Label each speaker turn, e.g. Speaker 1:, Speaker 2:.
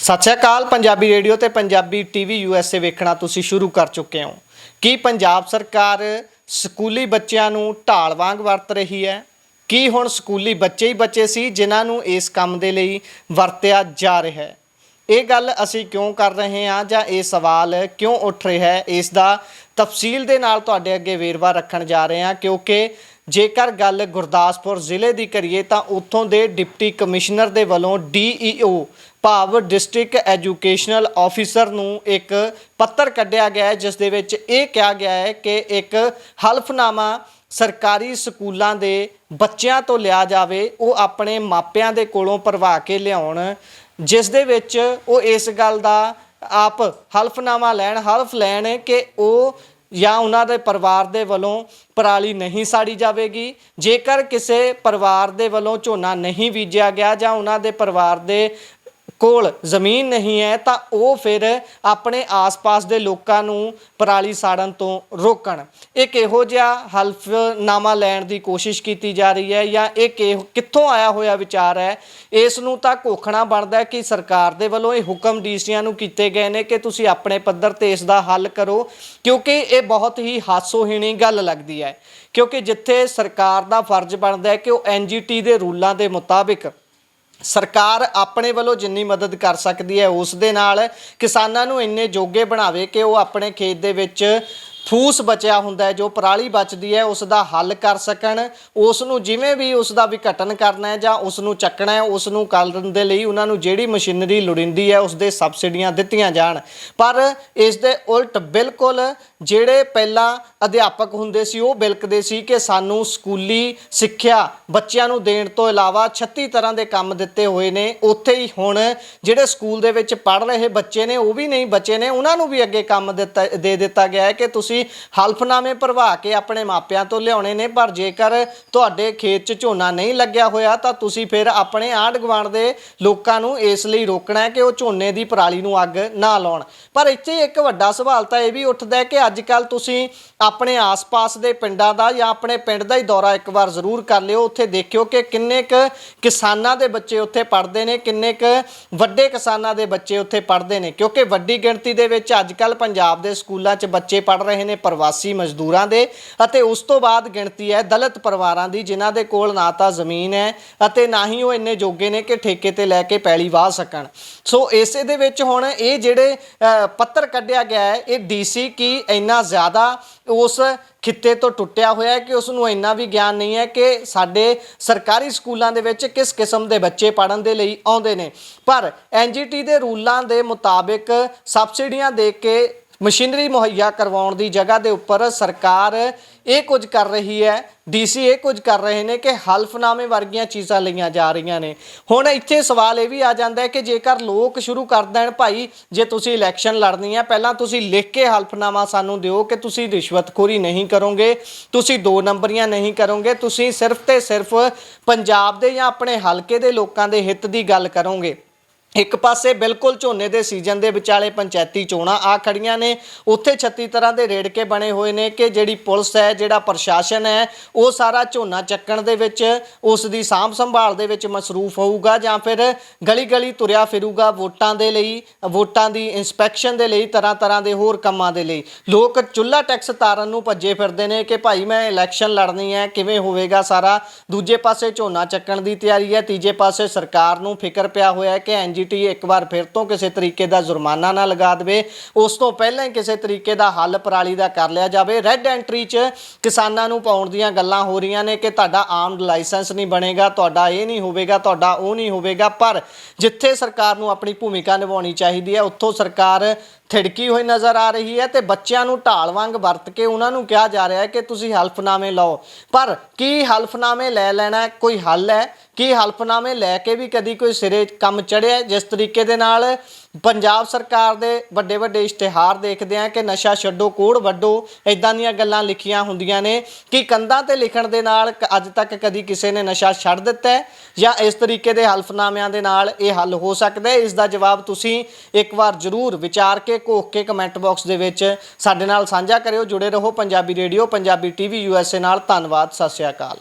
Speaker 1: सत श्री अकाल। पंजाबी रेडियो ते पंजाबी टीवी यूएसए वेखना तुसी शुरू कर चुके हो कि पंजाब सरकार स्कूली बच्चों नूं ढाल वांग वरत रही है कि हुण स्कूली बच्चे ही बच्चे सी जिन्हां नूं इस काम दे लई वरतिया जा रहा है। ये गल असी क्यों कर रहे हैं जां ये सवाल क्यों उठ रहा है, इसका तफसील दे नाल तुहाडे अगे वेरवा रखण जा रहे हैं। क्योंकि जेकर गल गुरदासपुर जिले की करिए तो उत्थों के डिप्टी कमिश्नर के वलों DEO भाव डिस्ट्रिक्ट एजुकेशनल ऑफिसर नूं एक पत्र कढ़िया गया है जिस दे विच ये कहा गया है कि एक हल्फनामा सरकारी स्कूलों के बच्चों तो लिया जाए, वो अपने मापियां दे कोलों भरवा के लियाउण, जिस दे विच वो इस गल दा आप हल्फनामा लैण हल्फ लैण कि वो या उन्होंने परिवार के वलों पराली नहीं साड़ी जाएगी। जेकर किसी परिवार के वलों झोना नहीं बीजा गया या उन्होंने परिवार के कोल जमीन नहीं है तो वो फिर अपने आस पास के लोगों नूं पराली साड़न तो रोकण। एक इहो जिहा हल्फनामा लैण की कोशिश की जा रही है या एक कित्थों आया होया विचार है, इस नूं तां घोखणा बनदा है कि सरकार दे वल्लों ये हुक्म डीसीआं नूं कीते गए ने कि तुसीं अपने पद्धर ते इस दा हल करो, क्योंकि ये बहुत ही हासोहीणी गल लगदी है। क्योंकि जिथे सरकार दा फर्ज बनदा है कि वो NGT दे रूलां दे मुताबिक सरकार अपने वालों जिन्नी मदद कर सकती है उस दे नाल किसानां नूं इन्ने जोगे बनावे कि वो अपने खेत दे विच फूस बचिया हुंदा है, जो पराली बचदी है उसका हल कर सकन, उसनूं जिवें भी उसका विघटन करना है जां उसनूं चकना है, उसनूं करन दे लई उन्हां नूं जिहड़ी मशीनरी लोड़ींदी है उसदे सबसिडियां दित्तियां जाण। पर इस दे उल्ट बिल्कुल जिहड़े पहलां अध्यापक हुंदे सी वो बिलकदे सी कि सानूं स्कूली सिੱਖਿਆ ਬੱਚਿਆਂ ਨੂੰ देण तो इलावा 36 तरह के काम दिते हुए ने। उत्थे ही हुण जिहड़े स्कूल दे विच पढ़ रहे बच्चे ने वो भी नहीं बचे ने, उन्हां नूं भी अगे काम दे दिता गया है कि तुसीं हल्फनामे भरवा के अपने मापियां तो लियाउणे ने, पर जेकर तुहाडे खेत च झोना नहीं लग्या होया तां तुसीं फिर अपने आंढ गुआंढ दे लोकां नूं इस लई रोकना है कि वो झोने दी पराली नूं अग ना लाउण। पर इत्थे एक वड्डा सवाल तां इह भी उठदा है कि अजकल तुसीं अपने आस पास के पिंडां दा या अपने पिंड दा ही दौरा एक बार जरूर कर लिओ। उत्थे देखियो कि किन्ने क किसानां दे बच्चे उत्थे पढ़दे ने, किन्ने क वड्डे किसानां दे बच्चे उत्थे पढ़दे ने। क्योंकि वड्डी गिणती दे विच अजकल पंजाब दे स्कूलां च बच्चे पढ़ रहे ने प्रवासी मजदूरां दे, अते उस तो बाद गिणती है दलित परिवारां दी जिन्हां दे कोल ना तां जमीन है अते ना ही वो इन्ने जोगे ने कि ठेके ते लैके पैली वाह सकण। सो इसे दे विच हुण ये जिहड़े पत्र कढ़िया गया है ये DC की इन्ना ज़्यादा उस खित्ते तो टुटिया होया है कि उसनूं इन्ना भी ज्ञान नहीं है कि साडे सरकारी स्कूलों दे विच किस किस्म के बच्चे पढ़न दे लई आउंदे ने। पर NGT दे रूलां दे मुताबिक सबसिडियां दे के मशीनरी मुहैया करवाउण दी जगह दे उपर सरकार ये कुछ कर रही है, DC ये कुछ कर रहे हैं कि हल्फनामे वर्गियां चीज़ां लईआं जा रही ने। हुण इत्थे सवाल ये भी आ जाता है कि जेकर लोग शुरू कर देण भाई जे तुसीं इलैक्शन लड़नी है पहलां तुसीं लिख के हल्फनामा सानूं दिओ कि तुसीं रिश्वतखोरी नहीं करोगे, तुसीं 2 नंबरियां नहीं करोगे, तुसीं सिर्फ ते सिर्फ पंजाब दे या अपने हलके दे लोकां दे हित दी गल करोगे। एक पासे बिल्कुल झोने के सीजन के विचाले पंचायती चोणां आ खड़ियां ने, उत्थे 36 तरह के रेड़के बने हुए ने कि जिहड़ी पुलिस है जिहड़ा प्रशासन है वो सारा झोना चक्कण दे विच उसदी सांभ संभाल दे विच मसरूफ होऊगा जां फिर गली गली तुरिया फिरूगा वोटां दे लई, वोटां दी इंस्पैक्शन दे लई, तरह तरह के होर कामां दे लई। लोग चुल्हा टैक्स तारन नूं भज्जे फिरदे ने कि भाई मैं इलैक्शन लड़नी है किवें होवेगा सारा। दूजे पासे झोना चक्कण दी तैयारी है, तीजे पासे सरकार नूं फिकर पिया होया है कि NGT एक बार फिर तो किसी तरीके का जुर्माना ना लगा दे, उस तो पहले ही किसी तरीके का हल पराली का कर लिया जाए। रैड एंट्री च किसानां नूं पाउण दीयां गल्लां हो रही ने कि तुहाडा आम लाइसेंस नहीं बनेगा, तुहाडा ये नहीं होवेगा, तुहाडा वो नहीं होवेगा। पर जिथे सरकार नूं अपनी भूमिका निभाउणी चाहिदी है उत्थों सरकार थिड़की हुई नज़र आ रही है। तो बच्चों को ढाल वांग वरत के उन्होंने कहा जा रहा है कि तुसीं हल्फनामे लाओ, पर की हल्फनामे लै लेना कोई हल है? कि हल्फनामे लैके भी कभी कोई सिरे काम चढ़िया? जिस तरीके दे नाल पंजाब सरकार दे वड्डे वड्डे इश्तिहार देखते हैं कि नशा छड्डो कोड़ वड्डो, इदां दीयां गल्लां लिखियां हुंदियां ने कि कंधां ते लिखण दे नाल अज तक कभी किसी ने नशा छड्ड दिता है या इस तरीके के हल्फनामिਆਂ दे नाल ये हल हो सकता है? इसका जवाब तुसीं एक बार जरूर विचार के घोख के कमेंट बॉक्स दे विच साडे नाल साझा करियो। जुड़े रहो Punjabi radio Punjabi TV USA नाल। धन्नवाद। सत श्री अकाल।